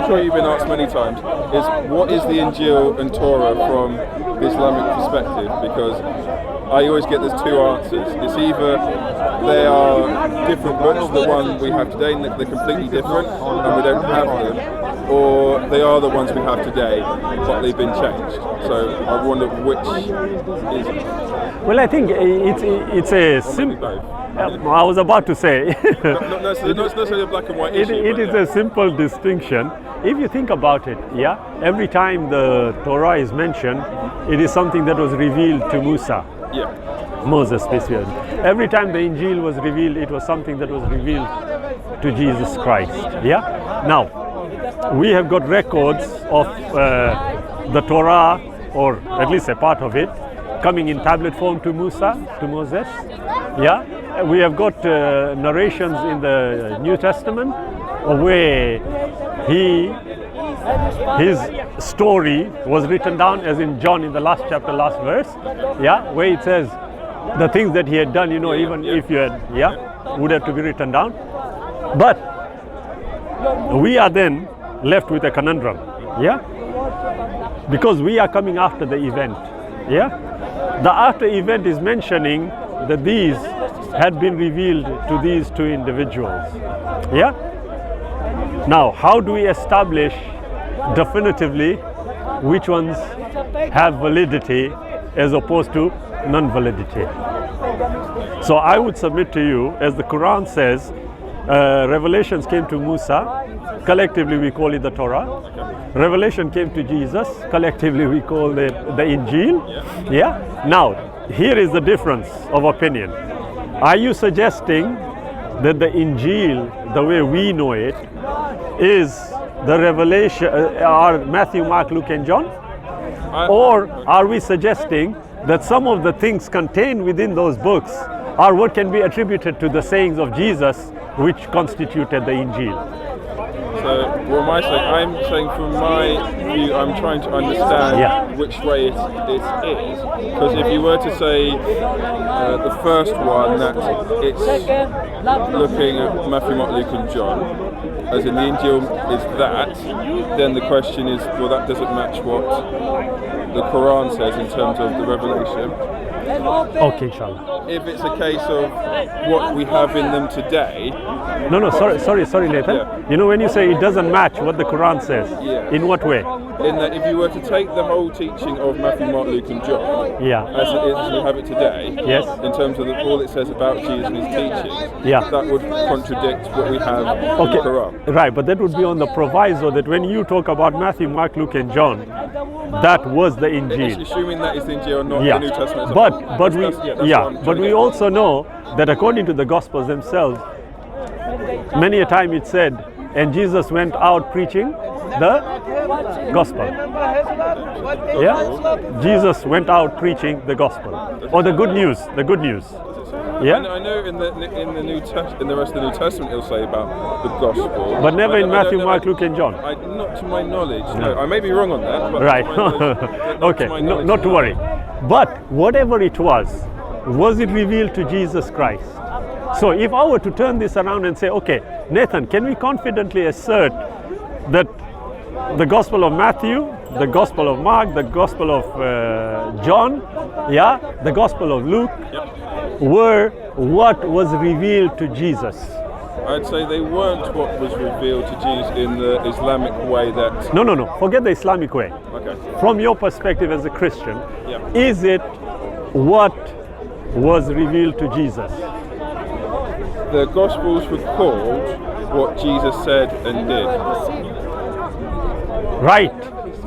sure you've been asked many times, is what is the Injeel and Torah from the Islamic perspective? Because I always get there's two answers. It's either they are different books, the one we have today, and they're completely different, and we don't have them, or they are the ones we have today, but they've been changed. So I wonder which is. Well, I think it's a simple. I was about to say. not necessarily a black and white issue. It is a simple distinction. If you think about it, every time the Torah is mentioned, it is something that was revealed to Musa. Yeah. Moses, basically. Every time the Injeel was revealed, it was something that was revealed to Jesus Christ. Now, we have got records of the Torah, or at least a part of it, coming in tablet form to Moses. We have got narrations in the New Testament where his story was written down, as in John in the last chapter, last verse, where it says the things that he had done, even if you had, would have to be written down. But we are then left with a conundrum, because we are coming after the event, The after event is mentioning that these had been revealed to these two individuals, Now, how do we establish definitively which ones have validity as opposed to non-validity? So I would submit to you, as the Quran says, revelations came to Musa, collectively we call it the Torah. Revelation came to Jesus, collectively we call it the Injeel. Now, here is the difference of opinion. Are you suggesting that the Injeel, the way we know it, is the revelation, are Matthew, Mark, Luke and John? Or are we suggesting that some of the things contained within those books are what can be attributed to the sayings of Jesus, which constituted the Injeel? So what am I saying? I'm saying from my view, I'm trying to understand which way it is. Because if you were to say the first one, that it's looking at Matthew, Mark, Luke and John, as in the Injeel is that, then the question is, well, that doesn't match what the Quran says in terms of the revelation. Okay, inshallah. If it's a case of what we have in them today. No, sorry, Nathan. You know, when you say it doesn't match what the Quran says, in what way? In that if you were to take the whole teaching of Matthew, Mark, Luke and John, as it is as we have it today, in terms of all it says about Jesus and his teachings, that would contradict what we have in the Quran. Right, but that would be on the proviso that when you talk about Matthew, Mark, Luke and John, that was the Injeel. Assuming that is the Injeel, not the New Testament. But we also know that according to the Gospels themselves, many a time it said, and Jesus went out preaching the Gospel. Jesus went out preaching the Gospel, or the good news. I know in the New Testament, in the rest of the New Testament, it'll say about the Gospel, but never in Matthew, Mark, Luke, and John. Not to my knowledge. No, I may be wrong on that. But right. Okay. Not to worry. But whatever it was it revealed to Jesus Christ? So if I were to turn this around and say, okay, Nathan, can we confidently assert that the Gospel of Matthew, the Gospel of Mark, the Gospel of John, the Gospel of Luke, were what was revealed to Jesus? I'd say they weren't what was revealed to Jesus in the Islamic way that... No. Forget the Islamic way. Okay. From your perspective as a Christian, is it what was revealed to Jesus? The Gospels record what Jesus said and did. Right.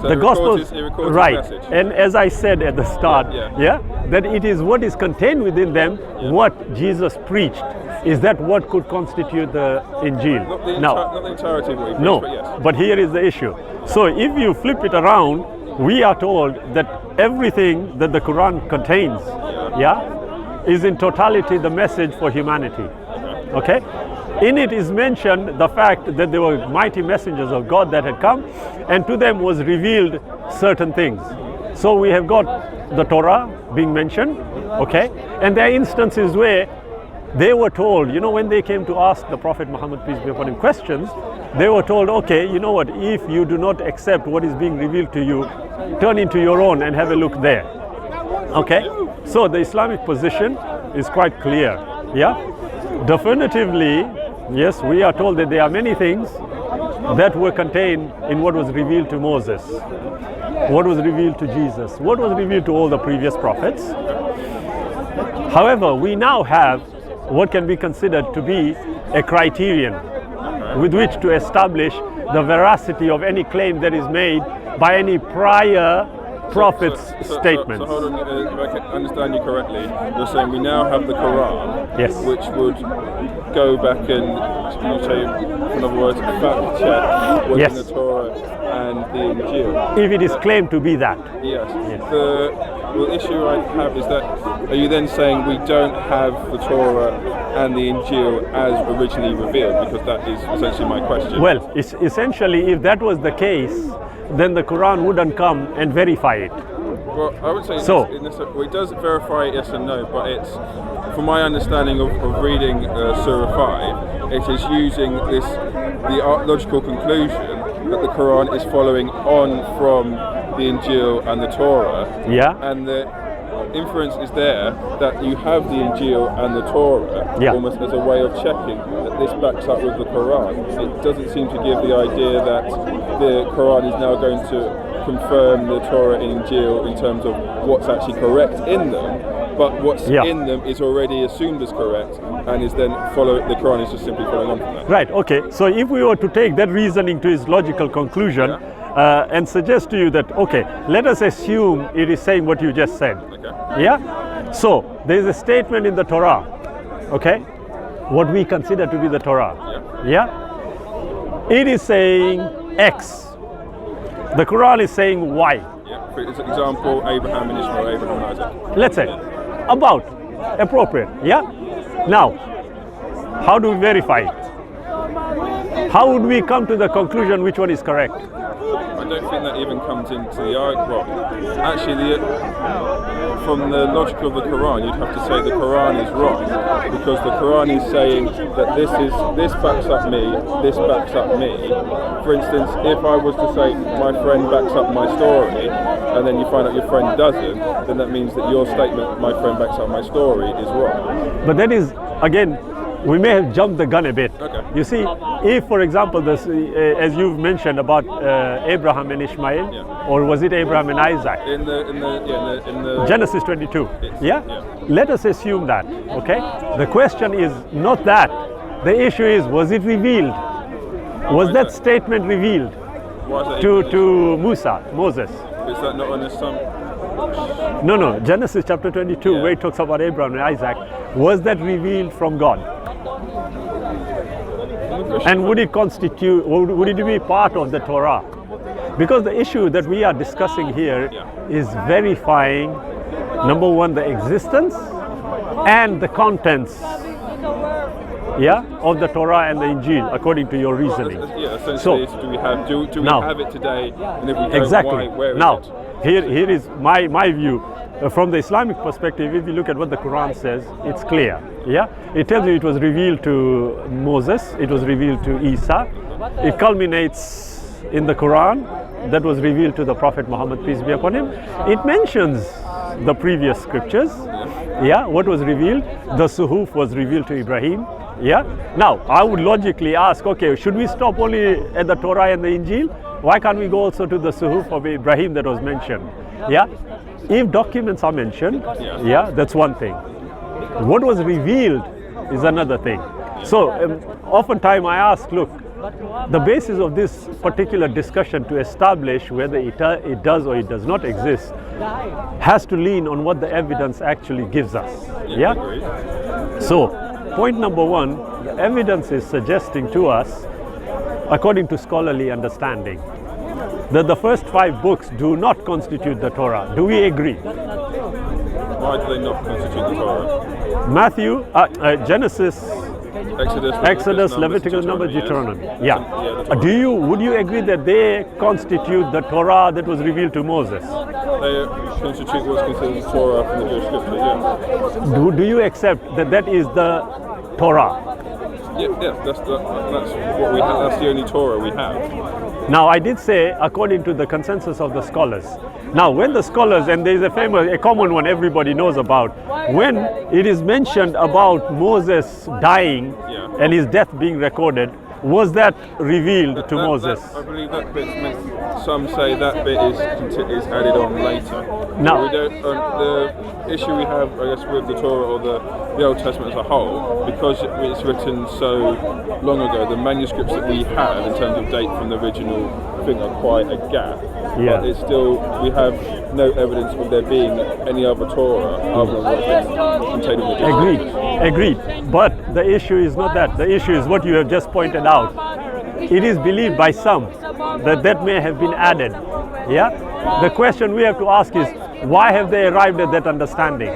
So the Gospels, right. His message. And as I said at the start, that it is what is contained within them, what Jesus preached. Is that what could constitute the Injeel? Not the entirety of what he preached, but yes. But here is the issue. So if you flip it around, we are told that everything that the Quran contains, is in totality the message for humanity. Okay? In it is mentioned the fact that there were mighty messengers of God that had come, and to them was revealed certain things. So we have got the Torah being mentioned, okay? And there are instances where they were told, you know, when they came to ask the Prophet Muhammad, peace be upon him, questions, they were told, okay, you know what, if you do not accept what is being revealed to you, turn into your own and have a look there. Okay, so the Islamic position is quite clear. Yeah, definitively, yes, we are told that there are many things that were contained in what was revealed to Moses, what was revealed to Jesus, what was revealed to all the previous prophets. However, we now have what can be considered to be a criterion with which to establish the veracity of any claim that is made by any prior prophet's statements. So hold on, if I can understand you correctly, you're saying we now have the Qur'an, yes, which would go back and, you say, in other words, fact check what's yes, in the Torah and the Injeel. if it is claimed to be that. Yes. Yes. The issue I have is that, are you then saying we don't have the Torah and the Injeel as originally revealed? Because that is essentially my question. Well, essentially, if that was the case, then the Quran wouldn't come and verify it. Well, I would say So, it does verify yes and no, but it's, from my understanding of reading Surah 5, it is using the logical conclusion that the Quran is following on from the Injeel and the Torah. Yeah. And the inference is there that you have the Injeel and the Torah Yeah. almost as a way of checking that this backs up with the Quran. It doesn't seem to give the idea that the Quran is now going to confirm the Torah and Injeel in terms of what's actually correct in them, but what's Yeah. in them is already assumed as correct and is then the Quran is just simply following on from that. Right, okay. So if we were to take that reasoning to its logical conclusion, and suggest to you that, okay, let us assume it is saying what you just said. Okay. Yeah? So there is a statement in the Torah, okay? What we consider to be the Torah. Yeah? It is saying X. The Quran is saying Y. Yeah. For example, Abraham and Ishmael, Abraham and Isaac. Let's say, about, appropriate. Yeah? Now, how do we verify it? How would we come to the conclusion which one is correct? I don't think that even comes into the argument. Well, actually, from the logic of the Quran, you'd have to say the Quran is wrong, because the Quran is saying that this backs up me, this backs up me. For instance, if I was to say my friend backs up my story, and then you find out your friend doesn't, then that means that your statement, my friend backs up my story, is wrong. But that is, again, we may have jumped the gun a bit. Okay. You see, if, for example, this, as you've mentioned about Abraham and Ishmael, Yeah. or was it Abraham and Isaac? In the Genesis 22. Yeah. Let us assume that. Okay. The question is not that. The issue is, was it revealed? Was is that that? statement revealed Why is that even to Moses? Is that not an assumption? No. Genesis chapter 22, Yeah. where it talks about Abraham and Isaac, was that revealed from God? And would it constitute, would it be part of the Torah? Because the issue that we are discussing here is verifying, number one, the existence and the contents, of the Torah and the Injeel, according to your reasoning. Yeah, essentially, So, do we have it today? And if we don't, exactly. where is Now, it? here is my view. From the Islamic perspective, if you look at what the Quran says, it's clear. Yeah, it tells you it was revealed to Moses, it was revealed to Isa. It culminates in the Quran that was revealed to the Prophet Muhammad, peace be upon him. It mentions the previous scriptures. Yeah, what was revealed? The Suhuf was revealed to Ibrahim. Yeah. Now, I would logically ask, okay, should we stop only at the Torah and the Injeel? Why can't we go also to the Suhuf of Ibrahim that was mentioned? Yeah. If documents are mentioned, that's one thing. What was revealed is another thing. So, oftentimes I ask, look, the basis of this particular discussion to establish whether it does or it does not exist has to lean on what the evidence actually gives us. Yeah? So, point number one, the evidence is suggesting to us, according to scholarly understanding, that the first 5 books do not constitute the Torah. Do we agree? Why do they not constitute the Torah? Matthew, Genesis, Exodus, Leviticus, Numbers, Deuteronomy. Would you agree that they constitute the Torah that was revealed to Moses? They constitute what's considered the Torah from the Jewish scriptures, yeah. Do you accept that that is the Torah. Yeah, that's what we have. That's the only Torah we have. Now, I did say, according to the consensus of the scholars. Now, when the scholars, and there is a common one everybody knows about, when it is mentioned about Moses dying and his death being recorded, was that revealed to Moses? I believe that bit's meant. Some say that bit is added on later. No. We don't. The issue we have, I guess, with the Torah or the Old Testament as a whole, because it's written so long ago, the manuscripts that we have in terms of date from the original thing are quite a gap. Yeah. But it's still, we have no evidence of there being any other Torah other than what's contained in the Agreed. But the issue is not that. The issue is what you have just pointed out. It is believed by some that may have been added. Yeah. The question we have to ask is, why have they arrived at that understanding?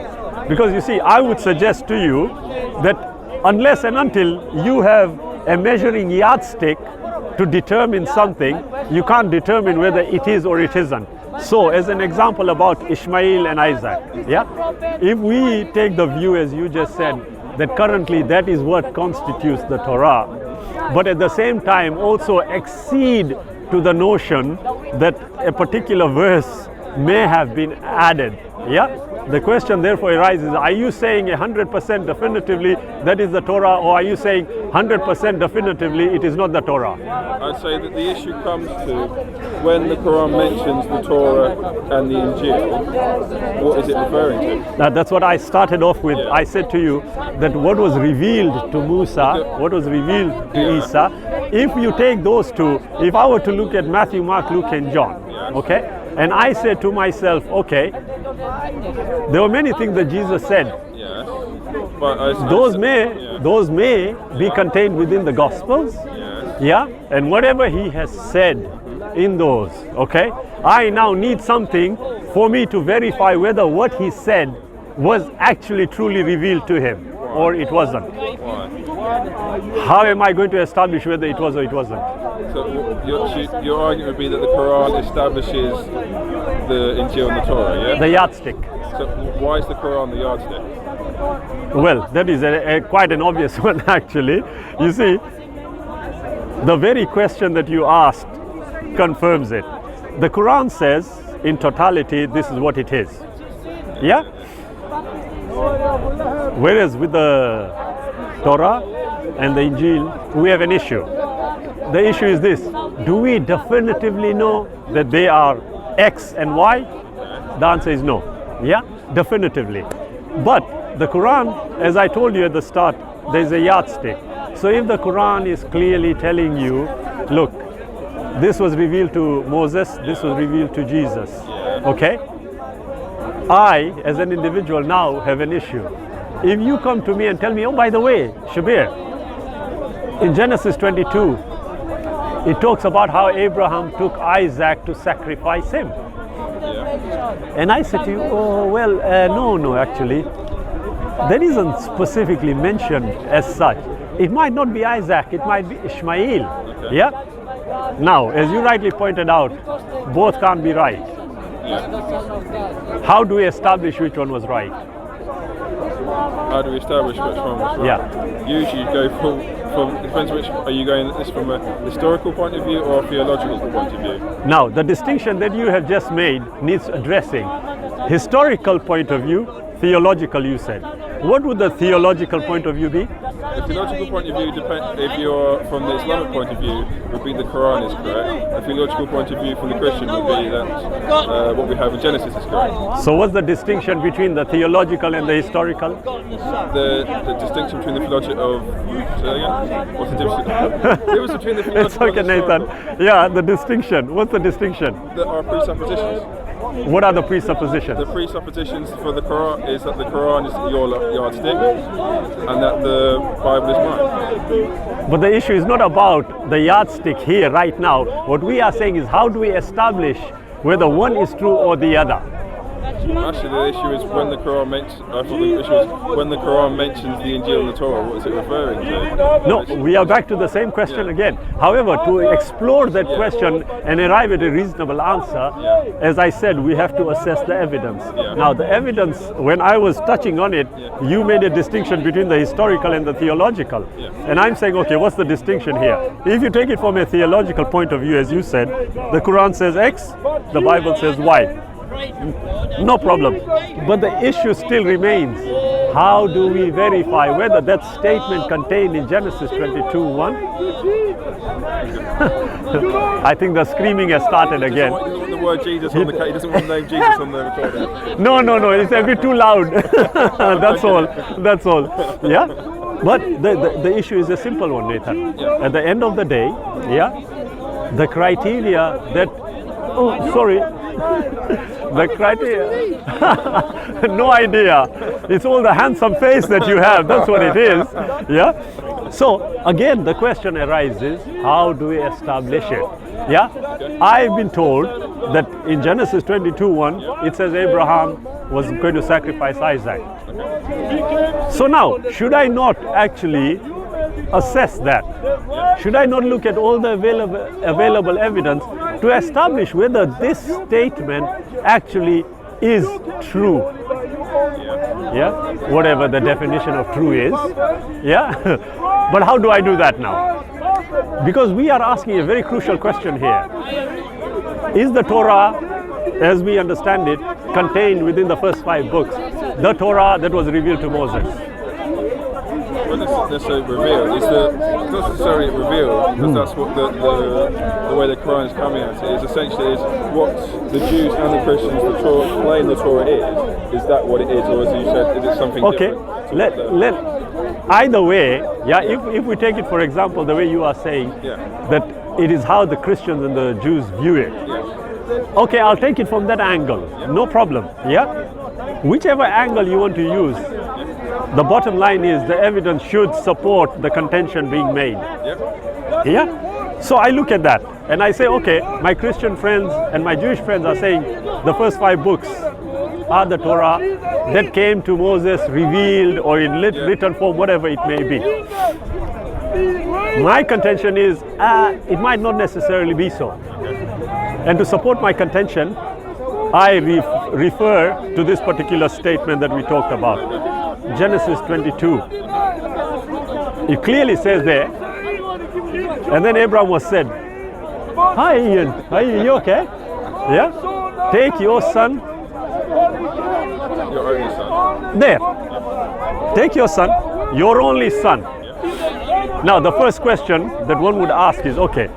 Because you see, I would suggest to you that unless and until you have a measuring yardstick to determine something, you can't determine whether it is or it isn't. So, as an example about Ishmael and Isaac, if we take the view as you just said, that currently that is what constitutes the Torah, but at the same time also accede to the notion that a particular verse may have been added. The question therefore arises, are you saying 100% definitively that is the Torah, or are you saying 100% definitively it is not the Torah? I'd say that the issue comes to when the Quran mentions the Torah and the Injeel, what is it referring to? Now, that's what I started off with. I said to you that what was revealed to Musa, what was revealed to Isa, if you take those two, if I were to look at Matthew, Mark, Luke and John, okay, and I said to myself, okay, there were many things that Jesus said. But those may be contained within the Gospels. And whatever he has said in those, okay, I now need something for me to verify whether what he said was actually truly revealed to him or it wasn't. How am I going to establish whether it was or it wasn't? So your argument would be that the Quran establishes the Injeel and the Torah, The yardstick. So why is the Quran the yardstick? Well, that is quite an obvious one actually. You see, the very question that you asked confirms it. The Quran says, in totality, this is what it is. Whereas with the Torah and the Injeel, we have an issue. The issue is this: do we definitively know that they are X and Y? The answer is no. Definitively. But the Quran, as I told you at the start, there is a yardstick. So if the Quran is clearly telling you, look, this was revealed to Moses, this was revealed to Jesus, okay? I, as an individual, now have an issue. If you come to me and tell me, oh, by the way, Shabir, in Genesis 22, it talks about how Abraham took Isaac to sacrifice him. And I said to you, oh, well, no, actually, that isn't specifically mentioned as such. It might not be Isaac, it might be Ishmael. Now, as you rightly pointed out, both can't be right. How do we establish which one was right? How do we establish which one was right? Usually you go from it depends which, are you going at this from a historical point of view or a theological point of view? Now, the distinction that you have just made needs addressing. Historical point of view, theological you said. What would the theological point of view be? The theological point of view, if you're from the Islamic point of view, would be the Quran is correct. The theological point of view from the Christian would be that what we have in Genesis is correct. So what's the distinction between the theological and the historical? The distinction between the theological what's the difference between the theological It's okay, Nathan. The distinction. What's the distinction? There are presuppositions. What are the presuppositions? The presuppositions for the Quran is that the Quran is your yardstick and that the Bible is mine. But the issue is not about the yardstick here right now. What we are saying is, how do we establish whether one is true or the other? Actually, the issue is when the Quran mentions. I thought the issue is when the Quran mentions the Injeel and the Torah. What is it referring to? No, we are back to the same question again. However, to explore that question and arrive at a reasonable answer, as I said, we have to assess the evidence. Now, the evidence, when I was touching on it, you made a distinction between the historical and the theological. And I'm saying, okay, what's the distinction here? If you take it from a theological point of view, as you said, the Quran says X, the Bible says Y. No problem. But the issue still remains. How do we verify whether that statement contained in Genesis 22:1? I think the screaming has started again. He doesn't want the word Jesus on the cake. He doesn't want the name Jesus on the recorder. No, it's a bit too loud. That's all. Yeah? But the issue is a simple one, Nathan. At the end of the day, the criteria that... Oh, sorry. The criteria... No idea. It's all the handsome face that you have. That's what it is. Yeah? So, again, the question arises, how do we establish it? Yeah? I've been told that in Genesis 22:1, it says Abraham was going to sacrifice Isaac. So now, should I not actually assess that? Should I not look at all the available evidence to establish whether this statement actually is true? Yeah, whatever the definition of true is. Yeah, but how do I do that now? Because we are asking a very crucial question here. Is the Torah, as we understand it, contained within the first 5 books, the Torah that was revealed to Moses? Well, it's necessarily revealed. It's not necessarily revealed, because that's what the way the Quran is coming at it is. Essentially, is what the Jews and the Christians claim the Torah is. Is that what it is, or as you said, is it something different? Either way, if we take it, for example, the way you are saying, that it is how the Christians and the Jews view it. Okay, I'll take it from that angle. No problem. Yeah? Whichever angle you want to use, the bottom line is the evidence should support the contention being made. Yeah? So I look at that and I say, okay, my Christian friends and my Jewish friends are saying the first 5 books are the Torah that came to Moses revealed or in written form, whatever it may be. My contention is it might not necessarily be so. And to support my contention, I refer to this particular statement that we talked about. Genesis 22. It clearly says there, and then Abraham was said, "Hi Ian, you okay? Yeah? Take your son." Your only son. There. Take your son, your only son. Now the first question that one would ask is, okay,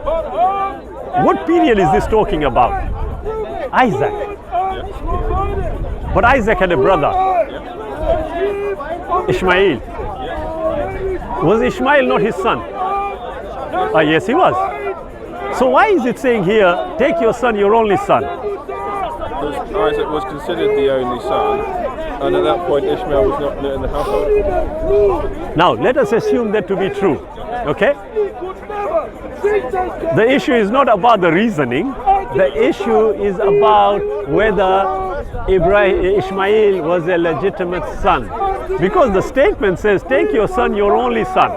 what period is this talking about? Isaac. But Isaac had a brother, Ishmael. Was Ishmael not his son? Yes, he was. So why is it saying here, take your son, your only son? Because Isaac was considered the only son, and at that point Ishmael was not in the household. Now, let us assume that to be true, okay? The issue is not about the reasoning. The issue is about whether Ishmael was a legitimate son. Because the statement says, take your son, your only son.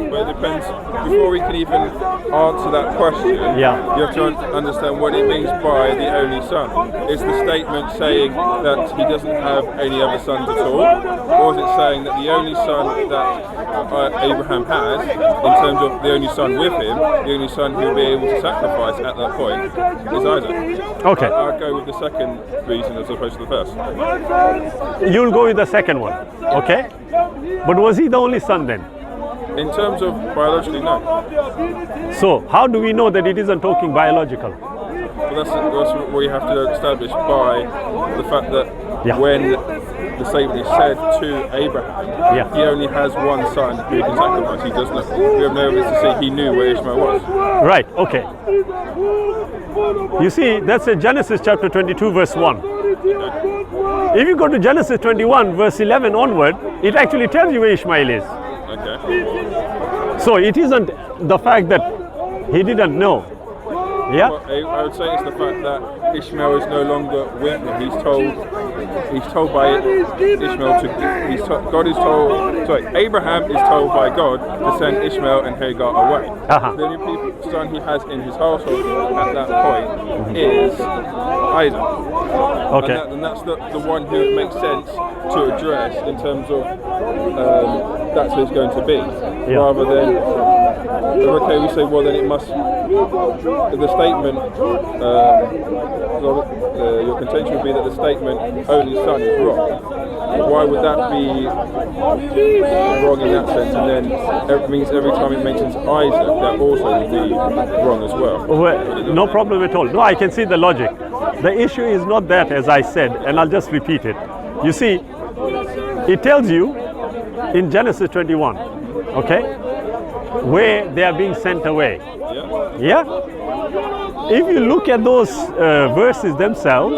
But it depends. Before we can even answer that question, you have to understand what it means by the only son. Is the statement saying that he doesn't have any other sons at all? Or is it saying that the only son that Abraham has, in terms of the only son with him, the only son who will be able to sacrifice at that point, is Isaac? Okay. I'll go with the second reason as opposed to the first. You'll go with the second one, okay? But was he the only son then? In terms of biologically, no. So, how do we know that it isn't talking biological? Well, that's what we have to establish by the fact that when the statement is said to Abraham, he only has one son who he can sacrifice. He does not. We have no evidence to say he knew where Ishmael was. Right, okay. You see, that's in Genesis chapter 22, verse 1. If you go to Genesis 21, verse 11 onward, it actually tells you where Ishmael is. Okay. So it isn't the fact that he didn't know. Yeah. Well, I would say it's the fact that Ishmael is no longer with them. He's told by Ishmael Abraham is told by God to send Ishmael and Hagar away. The only son he has in his household at that point is Isaac. Okay. And that's the one who it makes sense to address in terms of that's who it's going to be, rather than okay, we say, well then it must, the statement, your contention would be that the statement only son is wrong. Why would that be wrong in that sense? And then it means every time it mentions Isaac, that also would be wrong as well. No problem at all. No, I can see the logic. The issue is not that, as I said, and I'll just repeat it. You see, it tells you in Genesis 21, okay, where they are being sent away. Yeah? If you look at those verses themselves,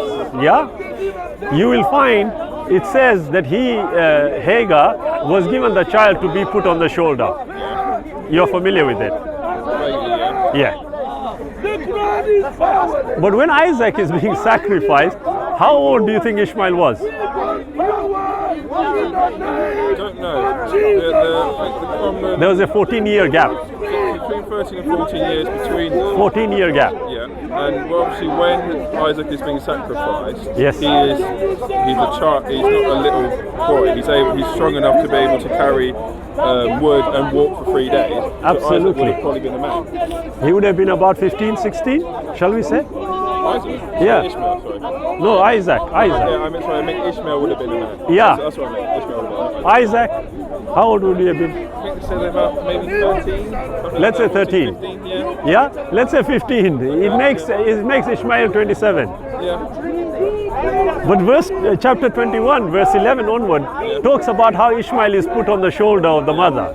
you will find it says that Hagar was given the child to be put on the shoulder. You're familiar with it? Yeah. But when Isaac is being sacrificed, how old do you think Ishmael was? I don't know. There was a 14-year gap. Between 13 and 14 years between. 14-year gap. Yeah, and well, obviously when Isaac is being sacrificed, yes, he's a child. He's not a little boy. He's strong enough to be able to carry wood and walk for 3 days. Absolutely. So Isaac would have probably been the man. He would have been about 15, 16, shall we say? Isaac? Yeah. Ishmael, sorry. No, Isaac. Yeah, I meant Ishmael would have been the man. Yeah. That's what I meant. Ishmael would have been. Isaac, how old would he have been? I think they said about maybe 13. Let's say 13. 15, yeah. Yeah? Let's say 15. It makes Ishmael 27. Yeah. But chapter 21, verse 11 onward, talks about how Ishmael is put on the shoulder of the mother.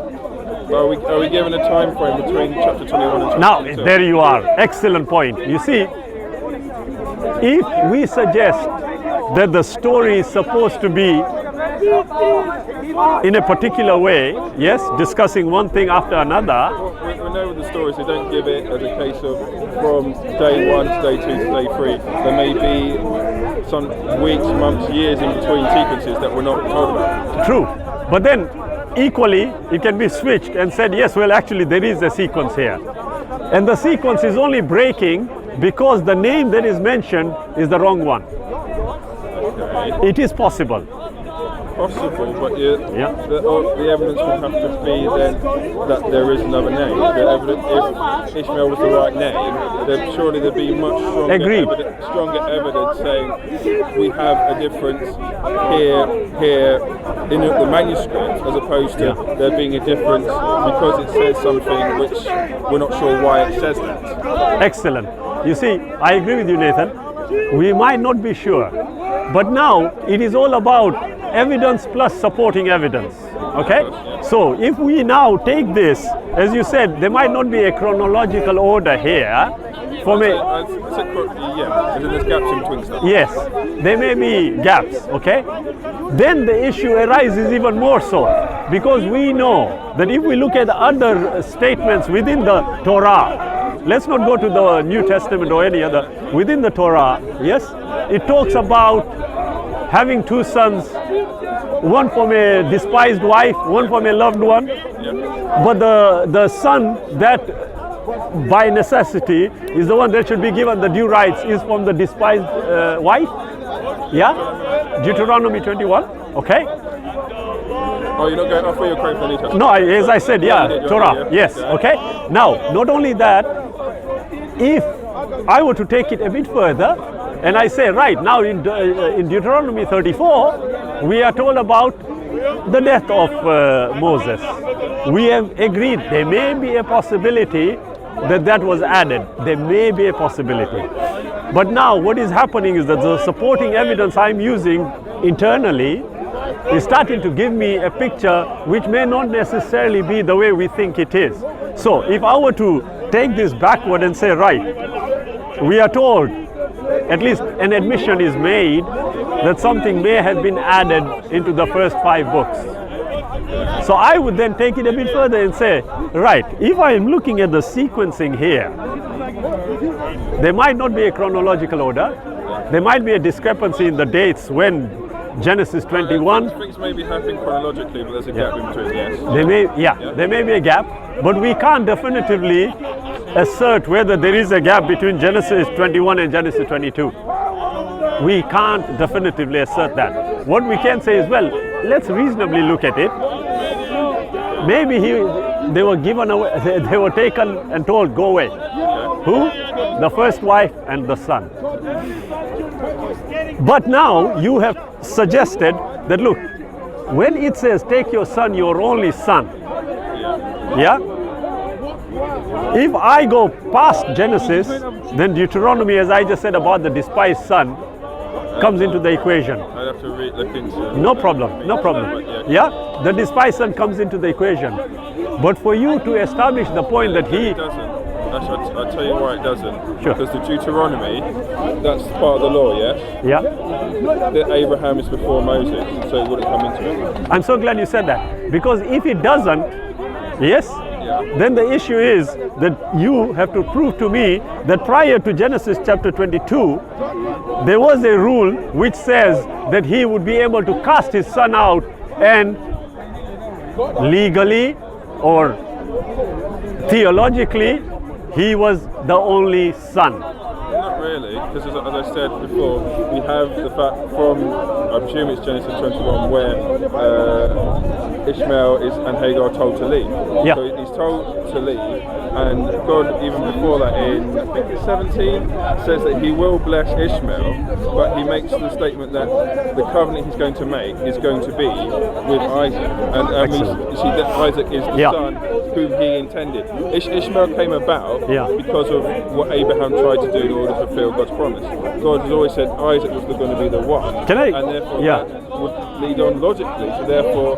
Are we given a time frame between chapter 21 and chapter 22? Now, there you are. Excellent point. You see, if we suggest that the story is supposed to be in a particular way, yes, discussing one thing after another. We know with the stories, they don't give it as a case of from day 1 to day 2 to day 3. There may be some weeks, months, years in between sequences that we're not told about. True. But then, equally, it can be switched and said, yes, well, actually, there is a sequence here. And the sequence is only breaking because the name that is mentioned is the wrong one. Okay. It is possible. Possible, but the evidence would have to be then that there is another name. If Ishmael was the right name, then surely there'd be much stronger evidence saying we have a difference here in the manuscript, as opposed to there being a difference because it says something which we're not sure why it says that. Excellent. You see, I agree with you, Nathan. We might not be sure, but now it is all about evidence plus supporting evidence. Okay? So if we now take this, as you said, there might not be a chronological order here. There's gaps in between stuff. Yes, there may be gaps, okay? Then the issue arises even more so, because we know that if we look at other statements within the Torah, let's not go to the New Testament or any other, within the Torah, yes, it talks about having 2 sons, one from a despised wife, one from a loved one. But the son that by necessity is the one that should be given the due rights is from the despised wife. Yeah? Deuteronomy 21. Okay? Oh, you're not going off where you're quoting from the New Testament? No, as I said, Torah. Yes. Okay? Now, not only that, if I were to take it a bit further, and I say, right, now in Deuteronomy 34, we are told about the death of Moses. We have agreed there may be a possibility that was added. There may be a possibility. But now what is happening is that the supporting evidence I'm using internally is starting to give me a picture which may not necessarily be the way we think it is. So if I were to take this backward and say, right, we are told, at least an admission is made that something may have been added into the first 5 books. So I would then take it a bit further and say, right, if I am looking at the sequencing here, there might not be a chronological order. There might be a discrepancy in the dates when Genesis 21. Things may be happening chronologically, but there's a gap in between, yes. There may be a gap, but we can't definitively assert whether there is a gap between Genesis 21 and Genesis 22. We can't definitively assert that. What we can say is, well, let's reasonably look at it. Maybe they were given away, they were taken and told, go away. Who? The first wife and the son. But now you have suggested that, look, when it says take your son, your only son, yeah? If I go past Genesis, then Deuteronomy, as I just said about the despised son, comes into the equation. I'd have to look into. No problem, no problem. Yeah, the despised son comes into the equation. But for you to establish the point that he... It doesn't. I'll tell you why it doesn't. Sure. Because the Deuteronomy, that's part of the law, yes? Yeah. That Abraham is before Moses, so it wouldn't come into it. I'm so glad you said that. Because if it doesn't, yes, then the issue is that you have to prove to me that prior to Genesis chapter 22, there was a rule which says that he would be able to cast his son out and legally or theologically, he was the only son. Not really, because as I said before, we have the fact from, I presume it's Genesis 21, where Ishmael and Hagar told to leave. Yeah. So he's told to leave, and God, even before that, in I think it's 17, says that he will bless Ishmael, but he makes the statement that the covenant he's going to make is going to be with Isaac. And we see that Isaac is the son whom he intended. Ishmael came about because of what Abraham tried to do in order to fulfill God's promise. God has always said Isaac was going to be the one, and therefore that would lead on logically to therefore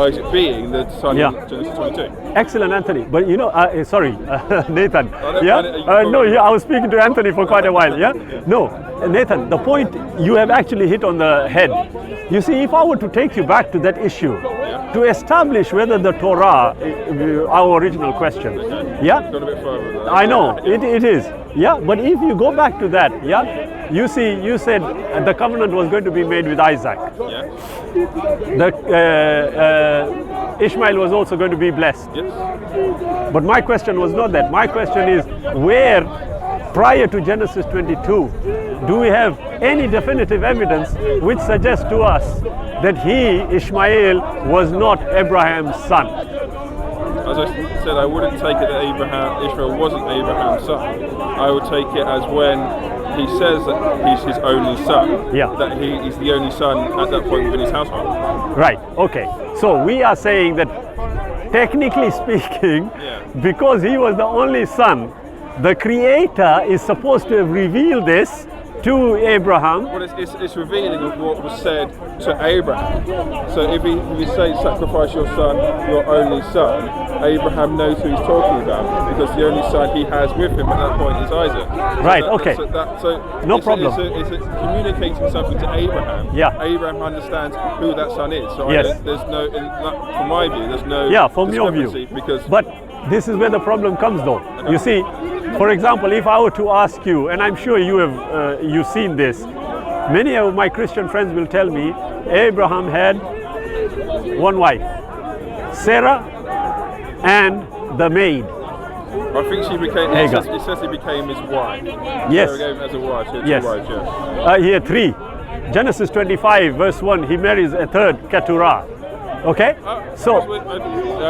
Isaac being the son of Genesis 22. Excellent, Anthony. But you know, sorry, Nathan. I was speaking to Anthony for quite a while. No, Nathan, the point you have actually hit on the head. You see, if I were to take you back to that issue, to establish whether the Torah, our original question, Got a bit further than that. I know, it is. But if you go back to that, you see, you said the covenant was going to be made with Isaac. Ishmael was also going to be blessed. Yes. But my question was not that. My question is, where, prior to Genesis 22, do we have any definitive evidence which suggests to us that Ishmael, was not Abraham's son? As I said, I wouldn't take it that Ishmael wasn't Abraham's son. I would take it as when he says that he's his only son, that he is the only son at that point within his household. Right, okay. So we are saying that technically speaking, because he was the only son, the Creator is supposed to have revealed this to Abraham. Well, it's revealing of what was said to Abraham. So if we say sacrifice your son, your only son, Abraham knows who he's talking about because the only son he has with him at that point is Isaac. Right, okay. No problem. It's communicating something to Abraham. Abraham understands who that son is. So there's no, from my view, there's no from your view. Because but this is where the problem comes though. You see, for example, if I were to ask you, and I'm sure you have you've seen this, many of my Christian friends will tell me Abraham had one wife, Sarah, and the maid. I think she became. It says he became his wife. Yes. Sarah gave him as a wife. She had two wives. He had three. Genesis 25, verse 1. He marries a third, Keturah. Okay, so I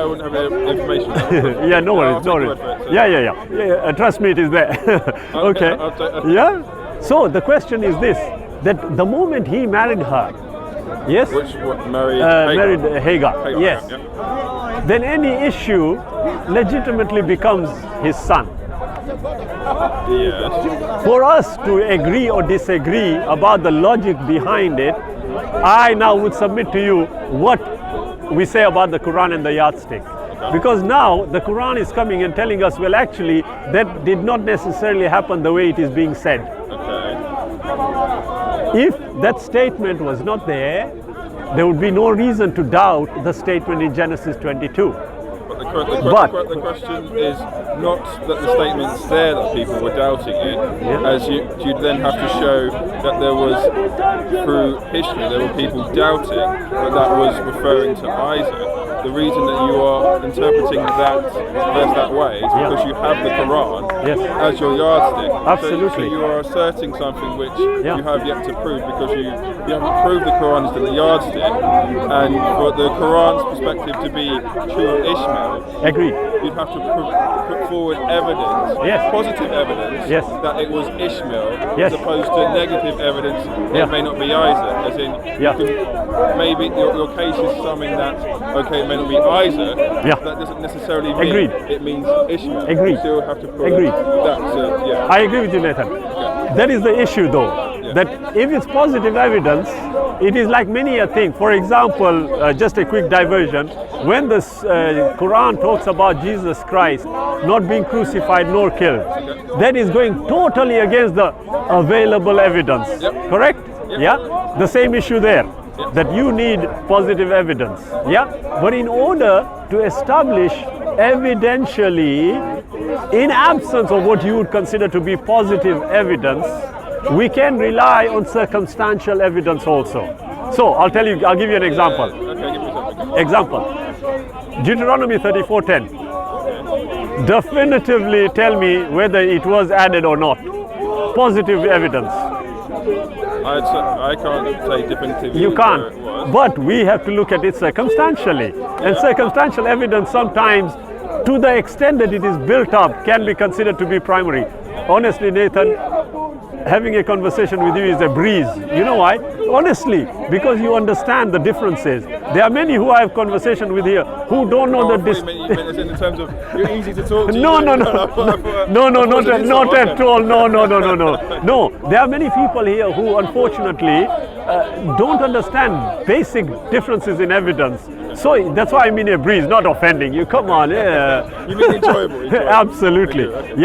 wouldn't have the information. No worries. Trust me, it is there. Okay. So the question is this: that the moment he married her, married Hagar. Yes. Then any issue legitimately becomes his son. Yes. For us to agree or disagree about the logic behind it, I now would submit to you what we say about the Qur'an and the yardstick. Because now the Qur'an is coming and telling us, well, actually, that did not necessarily happen the way it is being said. If that statement was not there, there would be no reason to doubt the statement in Genesis 22. But the The question is not that the statement's there that people were doubting it, as you'd then have to show that there was, through history, there were people doubting that was referring to Isaac. The reason that you are interpreting that verse that way is because you have the Qur'an as your yardstick. Absolutely. So you are asserting something which you have yet to prove, because you haven't proved the Qur'an is the yardstick, and for the Qur'an's perspective to be true of Ishmael, agreed, you'd have to put forward evidence, positive evidence, that it was Ishmael, as opposed to negative evidence it may not be Isaac, as in maybe your case is something that, okay, it may not be Isaac, that doesn't necessarily mean it means Ishmael. Agreed. You still have to prove that. I agree with you, Nathan. That is the issue, though. That if it's positive evidence, it is like many a thing. For example, just a quick diversion, when the Quran talks about Jesus Christ not being crucified nor killed, that is going totally against the available evidence, correct? The same issue there, that you need positive evidence, but in order to establish evidentially, in absence of what you would consider to be positive evidence, we can rely on circumstantial evidence also. So I'll give you an example. Deuteronomy 34:10. Definitively tell me whether it was added or not. Positive evidence. I can't say definitively. You can't. But we have to look at it circumstantially. And circumstantial evidence sometimes, to the extent that it is built up, can be considered to be primary. Honestly, Nathan, having a conversation with you is a breeze. You know why? Honestly, because you understand the differences. There are many who I have conversation with here who don't know the difference. In terms of you're easy to talk to. No, not at all. No, there are many people here who unfortunately don't understand basic differences in evidence. So that's why I mean a breeze, not offending you. Come on. You mean enjoyable. Absolutely. Okay.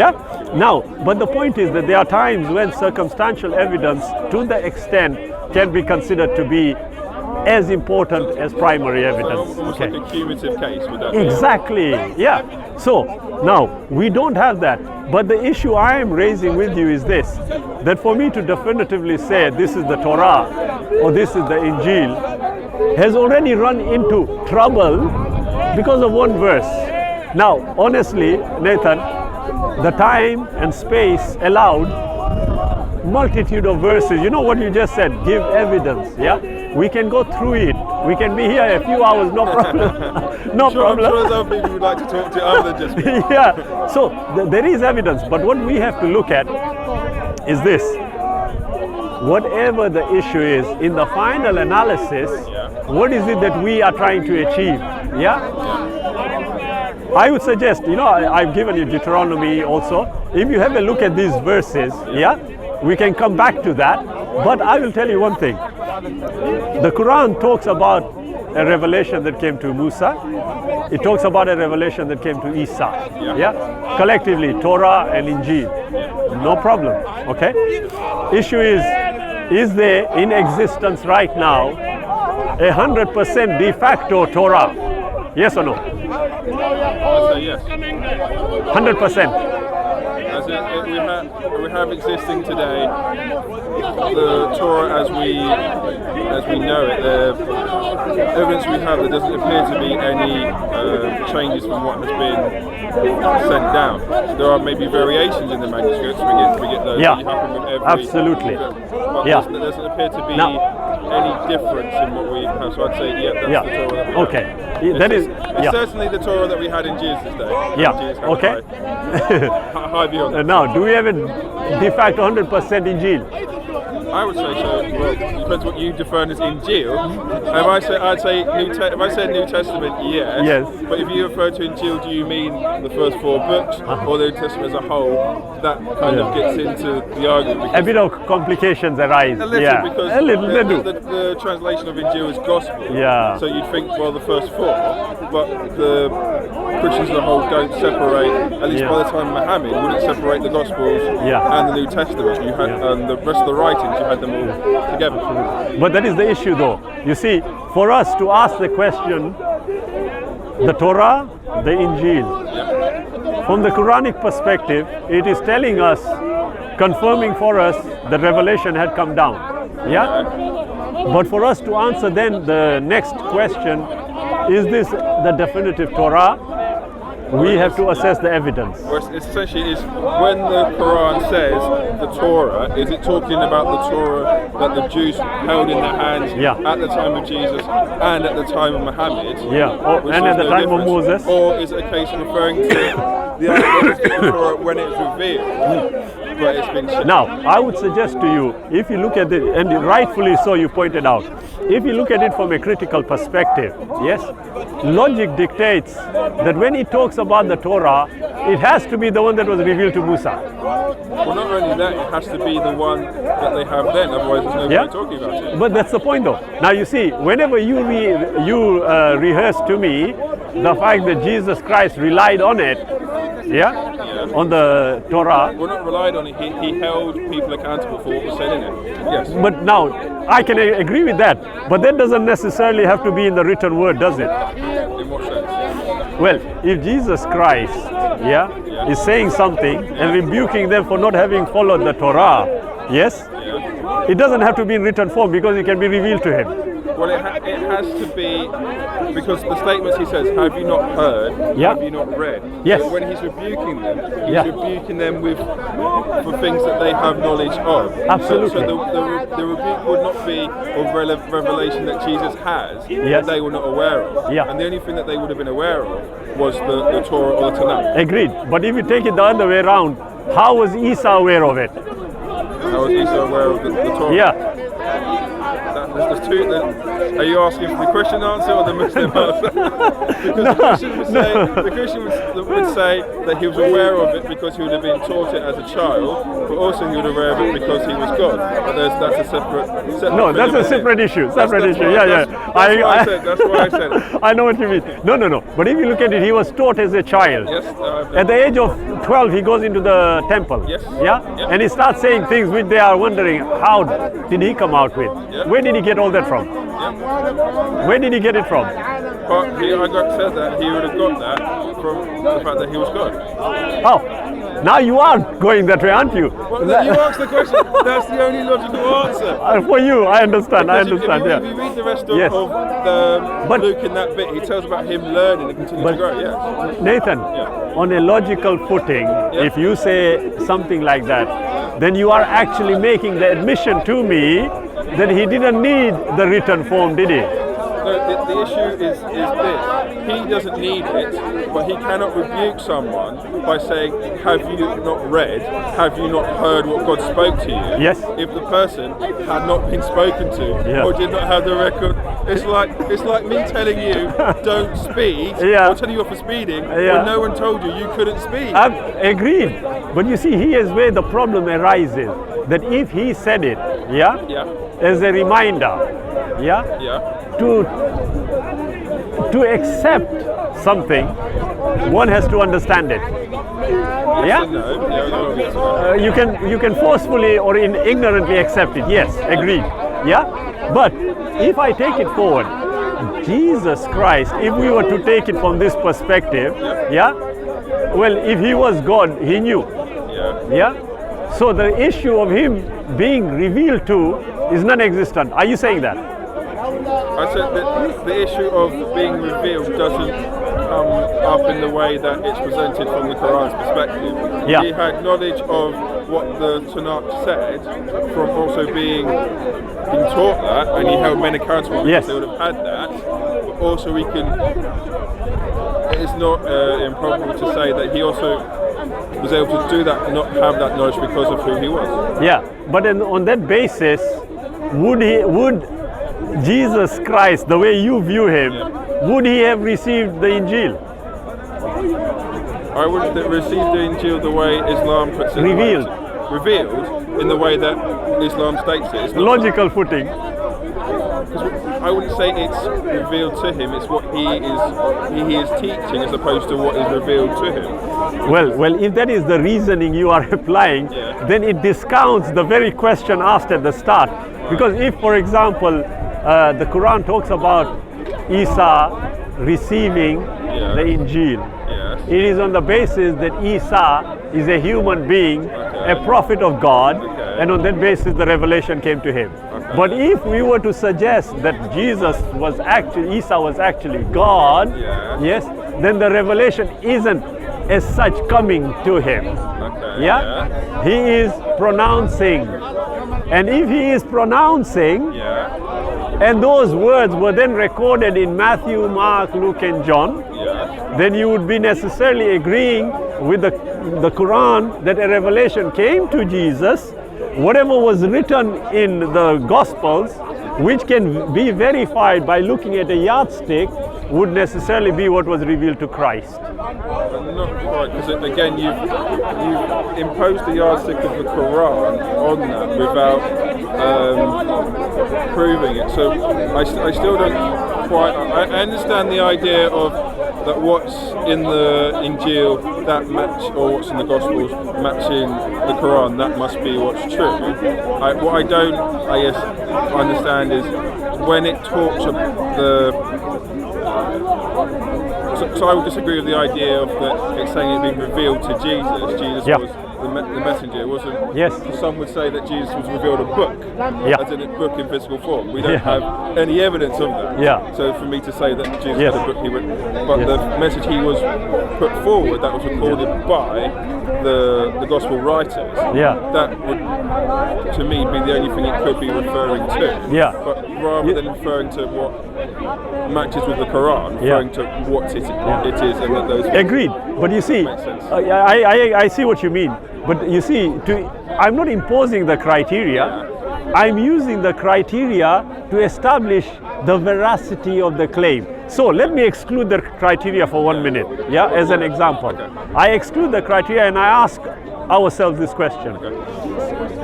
Now, but the point is that there are times when circumstantial evidence, to the extent, can be considered to be as important as primary evidence. So almost like a cumulative case, would that exactly. So now we don't have that. But the issue I am raising with you is this: that for me to definitively say this is the Torah or this is the Injeel has already run into trouble because of one verse. Now, honestly, Nathan, the time and space allowed multitude of verses. You know what you just said, give evidence. We can go through it. We can be here a few hours, no problem. I'm sure there's other people who'd like to talk to other than just me. So there is evidence, but what we have to look at is this: whatever the issue is, in the final analysis, what is it that we are trying to achieve? I would suggest, I've given you Deuteronomy also. If you have a look at these verses, we can come back to that. But I will tell you one thing. The Quran talks about a revelation that came to Musa. It talks about a revelation that came to Isa. Collectively, Torah and Injeel. No problem. Okay? Issue is there in existence right now 100% de facto Torah? Yes or no? I'd say yes. 100%. As we have existing today the Torah as we know it. The evidence we have, there doesn't appear to be any changes from what has been sent down. There are maybe variations in the manuscripts. We get those. Yeah, that happen with every, absolutely. But there doesn't appear to be any difference in what we have. So I'd say, that's the Torah that we have. Okay. It's certainly the Torah that we had in Jesus' day. Okay. High view on that. Now, do we have a de facto 100% Injeel? I would say so. Well, it depends what you define as Injeel. If I said New Testament, yes. But if you refer to Injeel, do you mean the first 4 books or the New Testament as a whole? That kind of gets into the argument. A bit of complications arise. A little, because a little. The translation of Injeel is gospel. Yeah. So you'd think, well, the first 4, but the Christians as a whole don't separate. At least by the time of Muhammad, wouldn't separate the Gospels and the New Testament. You had and the rest of the writings. You had them all together. But that is the issue, though. You see, for us to ask the question, the Torah, the Injeel. From the Quranic perspective, it is telling us, confirming for us that revelation had come down. Yeah? But for us to answer then the next question, is this the definitive Torah? We have to assess the evidence. Well, essentially, is when the Quran says the Torah, is it talking about the Torah that the Jews held in their hands at the time of Jesus and at the time of Muhammad? And at the time of Moses? Or is it a case of referring to the Torah when it's revealed? But it's been now, I would suggest to you, if you look at it, and rightfully so you pointed out, if you look at it from a critical perspective, yes, logic dictates that when he talks about the Torah, it has to be the one that was revealed to Musa. Well, not only that, it has to be the one that they have then, otherwise there's no point talking about it. But that's the point though. Now you see, whenever you rehearse to me the fact that Jesus Christ relied on it, on the Torah. Well, not relied on it, he held people accountable for what was said in it. Yes. But now, I can agree with that, but that doesn't necessarily have to be in the written word, does it? In what sense? Well, if Jesus Christ, is saying something and rebuking them for not having followed the Torah, yes, it doesn't have to be in written form because it can be revealed to him. Well, it has to be, because the statements he says, have you not heard, have you not read? Yes. So when he's rebuking them, he's rebuking them for things that they have knowledge of. Absolutely. So the rebuke would not be of revelation that Jesus has, that they were not aware of. And the only thing that they would have been aware of was the Torah or the Tanakh. Agreed. But if you take it the other way around, how was Isa aware of it? How was Isa aware of the Torah? There's two. Are you asking for the Christian answer or the Muslim answer? Because the Christian would say that he was aware of it because he would have been taught it as a child, but also he would have aware of it because he was God. But that's a separate. No, that's a separate issue. Separate issue. That's why I said it. I know what you mean. No. But if you look at it, he was taught as a child. Yes. At the age of 12, he goes into the temple. Yes. And he starts saying things which they are wondering, how did he come out with? Where did he get all that from? Where did he get it from? But I said that he would have got that from the fact that he was God. Oh, now you are going that way, aren't you? Well, you asked the question. That's the only logical answer. For you, I understand. If you read the rest of Luke in that bit, he tells about him learning and continuing to grow. Nathan, on a logical footing, if you say something like that, then you are actually making the admission to me that he didn't need the written form, did he? No, the issue is this. He doesn't need it, but he cannot rebuke someone by saying, have you not read, have you not heard what God spoke to you? Yes. If the person had not been spoken to or did not have the record, it's like me telling you, don't speed, or telling you off for speeding, when no one told you couldn't speed. Agreed. But you see, here's where the problem arises, that if he said it, as a reminder, to accept something, one has to understand it. You can forcefully or ignorantly accept it. Yes, agreed. But if I take it forward, Jesus Christ, if we were to take it from this perspective, well, if he was God, he knew. So the issue of him being revealed to is non-existent. Are you saying that? I said that the issue of being revealed doesn't come up in the way that it's presented from the Quran's perspective. He had knowledge of what the Tanakh said from also being taught that, and he held men accountable because they would have had that. But also it's not improbable to say that he also was able to do that and not have that knowledge because of who he was. But on that basis, would Jesus Christ, the way you view him, would he have received the Injeel? I wouldn't have received the Injeel the way Islam puts it. Revealed in the way that Islam states it. It's logical footing. I wouldn't say it's revealed to him, it's what he is teaching as opposed to what is revealed to him. Well, if that is the reasoning you are applying, then it discounts the very question asked at the start. Because if, for example, the Quran talks about Isa receiving Yeah. the Injeel. Yes. It is on the basis that Isa is a human being, Okay. a prophet of God, Okay. and on that basis the revelation came to him. Okay. But if we were to suggest that Isa was actually God, Yeah. yes, then the revelation isn't as such coming to him. Okay. Yeah? He is pronouncing. And if he is pronouncing, Yeah. and those words were then recorded in Matthew, Mark, Luke, and John, Yeah. then you would be necessarily agreeing with the Quran that a revelation came to Jesus. Whatever was written in the Gospels, which can be verified by looking at a yardstick, would necessarily be what was revealed to Christ. Not quite, because again, you've imposed the yardstick of the Quran on that without proving it. So I still don't quite. I understand the idea of that what's in the Injeel that match, or what's in the Gospels matching the Quran, that must be what's true. What I don't, I guess, understand is when it talks of the. So I would disagree with the idea of that it's saying it being revealed to Jesus. Jesus Yeah. was the messenger. It wasn't. Yes. Some would say that Jesus was revealed a book, Yeah. as in a book in physical form. We don't Yeah. have any evidence of that. Yeah. So for me to say that Jesus Yes. had a book he wrote, but Yes. the message he was put forward, that was recorded by the gospel writers. Yeah. That would, to me, be the only thing it could be referring to. Yeah. But rather than referring to what matches with the Quran, referring to what it is, and that those. Agreed. But you see, Makes sense. I see what you mean. But you see, I'm not imposing the criteria. I'm using the criteria to establish the veracity of the claim. So let me exclude the criteria for 1 minute, yeah, as an example. Okay. I exclude the criteria and I ask ourselves this question. Okay.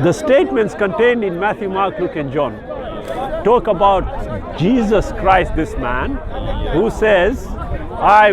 The statements contained in Matthew, Mark, Luke, and John talk about Jesus Christ, this man, who says, I